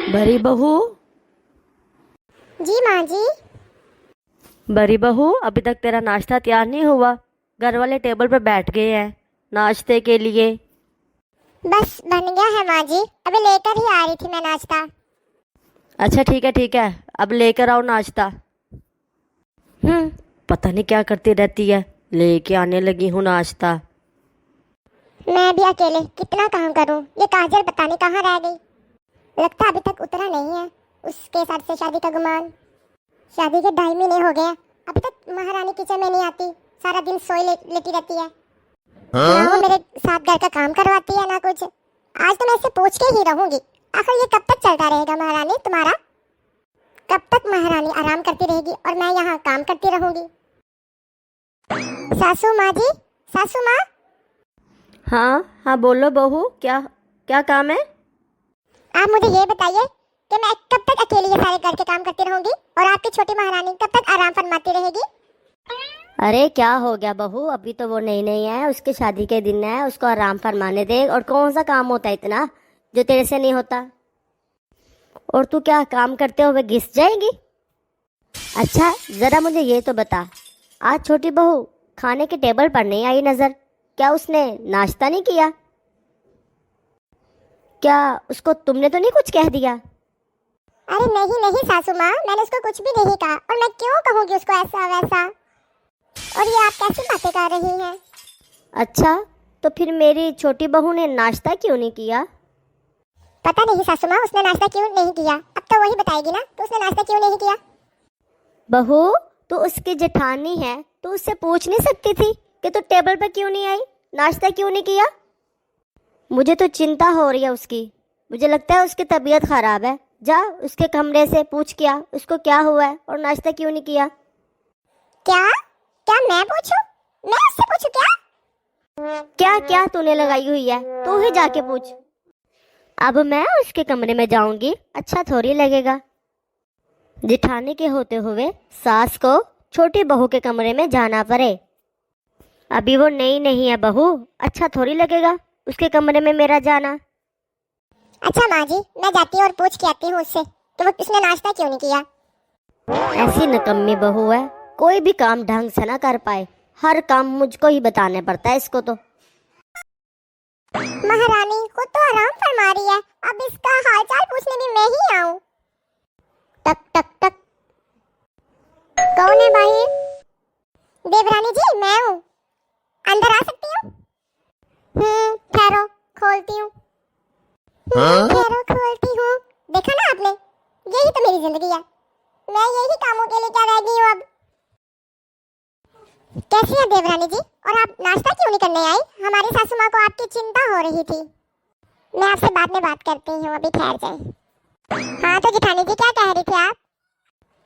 बड़ी बहू। जी माँ जी। बड़ी बहू, अभी तक तेरा नाश्ता तैयार नहीं हुआ। घर वाले टेबल पर बैठ गए हैं नाश्ते के लिए। बस बन गया है माँ जी, अभी लेकर ही आ रही थी मैं नाश्ता। अच्छा ठीक है ठीक है, अब लेकर आओ नाश्ता। पता नहीं क्या करती रहती है, लेके आने लगी हूँ नाश्ता। मैं भी अकेले कितना काम करूँ, ये काजल पता नहीं कहाँ रह गई। लगता अभी तक उतरा नहीं है उसके साथ से शादी का गुमान। शादी के 2.5 महीने हो गए, अभी तक महारानी किचन में नहीं आती, सारा दिन सोई लेटी रहती है। ना वो मेरे साथ घर का काम करवाती है ना कुछ। आज तो मैं इससे पूछ के ही रहूंगी, आखिर ये कब तक चलता रहेगा महारानी तुम्हारा? कब तक महारानी आराम करती रहेगी और मैं यहाँ काम करती रहूंगी? सासू माँ जी, सासू माँ। हाँ हाँ बोलो बहू, क्या क्या काम है? आप मुझे ये बताइए कि मैं कब तक अकेली ये सारे घर के काम करती रहूंगी और आपकी छोटी महारानी कब तक आराम फरमाती रहेगी? अरे क्या हो गया बहू, अभी तो वो नई नई है, उसके शादी के दिन है, उसको आराम फरमाने दे। और कौन सा काम होता है इतना जो तेरे से नहीं होता? और तू क्या काम करते हुए घिस जाएगी? अच्छा जरा मुझे ये तो बता, आज छोटी बहू खाने के टेबल पर नहीं आई नजर, क्या उसने नाश्ता नहीं किया? क्या उसको तुमने तो नहीं कुछ कह दिया? अरे नहीं नहीं सासू माँ, मैंने उसको कुछ भी नहीं कहा, और मैं क्यों कहूँगी उसको ऐसा वैसा। और ये आप कैसी बातें कर रही हैं? अच्छा तो फिर मेरी छोटी बहू ने नाश्ता क्यों नहीं किया? पता नहीं सासू माँ, उसने नाश्ता क्यों नहीं किया, अब तो वही बताएगी ना कि उसने नाश्ता क्यों नहीं किया। बहू तू उसकी जेठानी है, तो उससे पूछ नहीं सकती थी कि तू टेबल पर क्यों नहीं आई, नाश्ता क्यों नहीं किया? मुझे तो चिंता हो रही है उसकी, मुझे लगता है उसकी तबीयत खराब है। जा उसके कमरे से पूछ क्या उसको क्या हुआ है और नाश्ता क्यों नहीं किया। क्या क्या मैं पूछूं? मैं उससे पूछूं क्या? क्या क्या तूने लगाई हुई है, तू ही जाके पूछ। अब मैं उसके कमरे में जाऊंगी, अच्छा थोड़ी लगेगा। जिठानी के होते हुए सास को छोटी बहू के कमरे में जाना पड़े। अभी वो नई नहीं है बहू, अच्छा थोड़ी लगेगा उसके कमरे में मेरा जाना। अच्छा माँ जी, मैं जाती हूँ और पूछ के आती हूँ उससे कि वो उसने नाश्ता क्यों नहीं किया। ऐसी निकम्मी बहू है, कोई भी काम ढंग से ना कर पाए, हर काम मुझको ही बताने पड़ता है इसको तो। महारानी खुद तो आराम फरमा रही है, अब इसका हालचाल पूछने भी मैं ही आऊं? टक टक टक। कौन है बाहर? देवरानी जी मैं हूँ, अंदर आ सकती हूँ? ठहरो खोलती हूँ। ठहरो खोलती हूँ। देखा ना आपने, यही तो मेरी जिंदगी है, मैं यही कामों के लिए क्या रह गई हूँ अब। कैसी है देवरानी जी, और आप नाश्ता क्यों नहीं करने आई? हमारी सासू माँ को आपकी चिंता हो रही थी। मैं आपसे बाद में बात करती हूँ, अभी ठहर जाए। हाँ तो जिठानी जी क्या कह रही थी आप?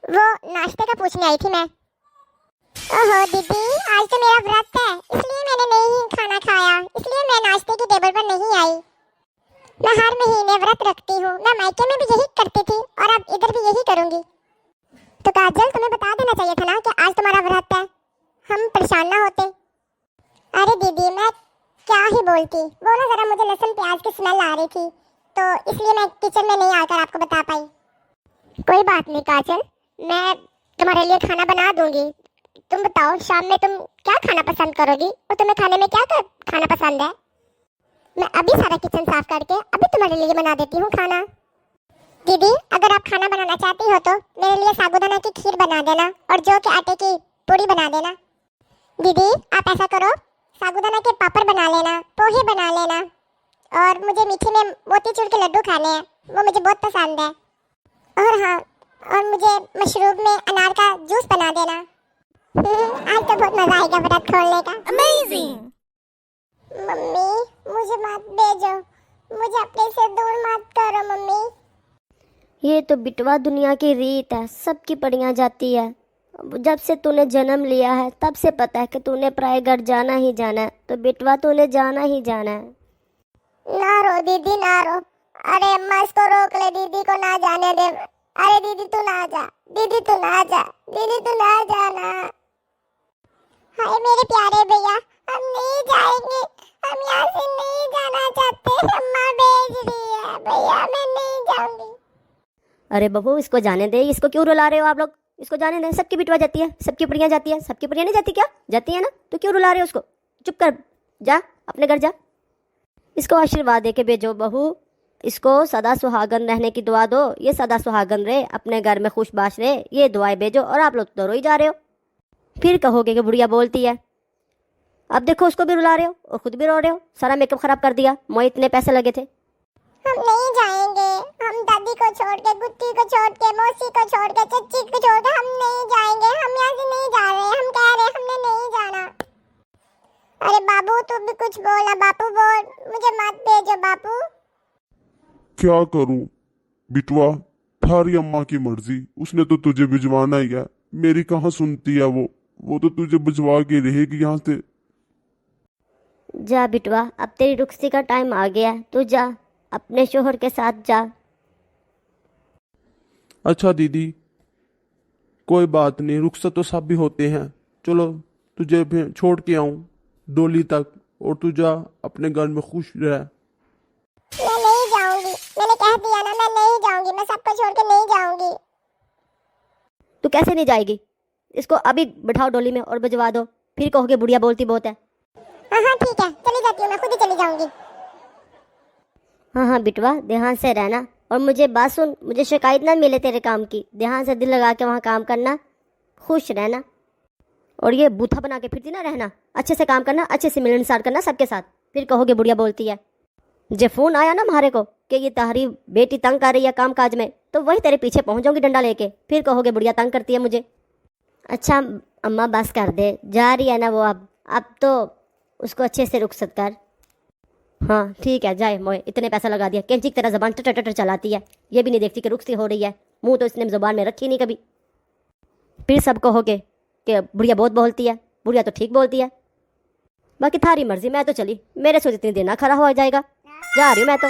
वो नाश्ते का पूछने आई थी मैं। ओहो दीदी, आज तो मेरा व्रत है, इसलिए मैंने नहीं खाना खाया, इसलिए मैं नाश्ते की टेबल पर नहीं आई। मैं हर महीने व्रत रखती हूँ, मैं मायके में भी यही करती थी और अब इधर भी यही करूँगी। तो काजल तुम्हें बता देना चाहिए था ना कि आज तुम्हारा व्रत है, हम परेशान ना होते। अरे दीदी मैं क्या ही बोलती, वो ना जरा मुझे लहसुन प्याज की स्मेल आ रही थी, तो इसलिए मैं किचन में नहीं आकर आपको बता पाई। कोई बात नहीं काजल, मैं तुम्हारे लिए खाना बना दूंगी। तुम बताओ शाम में तुम क्या खाना पसंद करोगी और तुम्हें खाने में क्या खाना पसंद है? मैं अभी सारा किचन साफ करके अभी तुम्हारे लिए बना देती हूँ खाना। दीदी अगर आप खाना बनाना चाहती हो तो मेरे लिए साबूदाना की खीर बना देना और जौ के आटे की पूड़ी बना देना। दीदी आप ऐसा करो, साबूदाना के पापड़ बना लेना, पोहे बना लेना, और मुझे मीठे में मोतीचूर के लड्डू खाने हैं, वो मुझे बहुत पसंद है। और हाँ, और मुझे मशरूब में अनार का जूस बना देना। आज तो बहुत मजा आएगा व्रत खोलने का। अमेजिंग। मम्मी मुझे मत भेजो, मुझे अपने से दूर मत करो मम्मी। ये तो बिटवा दुनिया की रीत है, सबकी पड़ियाँ जाती है। जब से तूने जन्म लिया है तब से पता है कि तूने पराए घर जाना ही जाना है, तो बिटवा तूने जाना ही जाना है। ना रो दीदी ना रो, अरे अम्मा इसको रोक ले, दीदी को ना जाने दे। अरे दीदी तू ना जा, दीदी तू ना जा, दीदी तू ना जाना। हाय मेरे प्यारे भैया, हम नहीं जाएंगे, हम यहाँ से नहीं जाना चाहते, अम्मा भेज रही है। भैया मैं नहीं जाऊंगी। अरे बहू इसको जाने दे, इसको क्यों रुला रहे हो आप लोग? इसको जाने दे, सबकी बिटवा जाती है, सबकी प्रिया जाती है, सबकी प्रिया नहीं जाती क्या? जाती है ना, तो क्यों रुला रहे हो उसको? चुप कर, जा अपने घर जा। इसको आशीर्वाद दे के भेजो बहू, इसको सदा सुहागन रहने की दुआ दो। ये सदा सुहागन रहे, अपने घर में खुशबाश रहे, ये दुआएं भेजो। और आप लोग तो रो ही जा रहे हो, फिर कहोगे कि बुढ़िया बोलती है। अब देखो उसको भी रुला रहे हो और खुद भी रो रहे हो, सारा मेकअप खराब कर दिया। मोए इतने पैसे लगे थे। हम नहीं जाएंगे, हम दादी को छोड़ के, गुट्टी को छोड़ के, मौसी को छोड़ के, चच्ची को छोड़ के हम नहीं जाएंगे। हम यहाँ से नहीं जा रहे, हम कह रहे हमने नहीं जाना। अरे बाबू तू भी कुछ बोला, बापू बोल, मुझे मत भेजो बापू। क्या करूं बिटवा, थारी अम्मा की मर्जी, उसने तो तुझे भिजवाना ही है। मेरी कहाँ सुनती है वो तो तुझे भिजवा के रहेगी यहाँ से। जा बिटवा, अब तेरी रुखसी का टाइम आ गया, तू जा अपने शोहर के साथ जा। अच्छा दीदी, कोई बात नहीं, रुखसत तो सब भी होते हैं। चलो तुझे फिर छोड़ के आऊं डोली तक, और तू जा अपने घर में खुश रह। मैं नहीं जाऊंगी, मैंने कह दिया ना, मैं नहीं जाऊंगी, मैं सबको छोड़ के नहीं जाऊंगी। तू कैसे नहीं जाएगी? इसको अभी बिठाओ डोली में और भिजवा दो, फिर कहोगे बुढ़िया बोलती बहुत है। हाँ हाँ ठीक है, चली जाती हूँ, मैं खुद ही चली जाऊंगी। हाँ हाँ बिटवा, ध्यान से रहना। और मुझे बात सुन, मुझे शिकायत ना मिले तेरे काम की। ध्यान से दिल लगा के वहाँ काम करना, खुश रहना। और ये बूथा बना के फिरती ना रहना, अच्छे से काम करना, अच्छे से मिलनसार करना सबके साथ। फिर कहोगे बुढ़िया बोलती है। जब फोन आया ना हमारे को कि ये तुम्हारी बेटी तंग कर रही है काम काज में, तो वही तेरे पीछे पहुंच जाऊंगी डंडा लेके। फिर कहोगे बुढ़िया तंग करती है मुझे। अच्छा अम्मा बस कर दे, जा रही है ना वो, अब तो उसको अच्छे से रुखसत कर। हाँ ठीक है, जाए मोए, इतने पैसा लगा दिया, कैंची तेरा जबान टटर टटर चलाती है, ये भी नहीं देखती कि रुखसी हो रही है। मुंह तो इसने जुबान में रखी नहीं कभी। फिर सब कहोगे कि बुढ़िया बहुत बोलती है, बुढ़िया तो ठीक बोलती है। बाकी थारी मर्जी, मैं तो चली, मेरे से इतनी देर ना खड़ा हो जाएगा, जा रही हूँ मैं तो।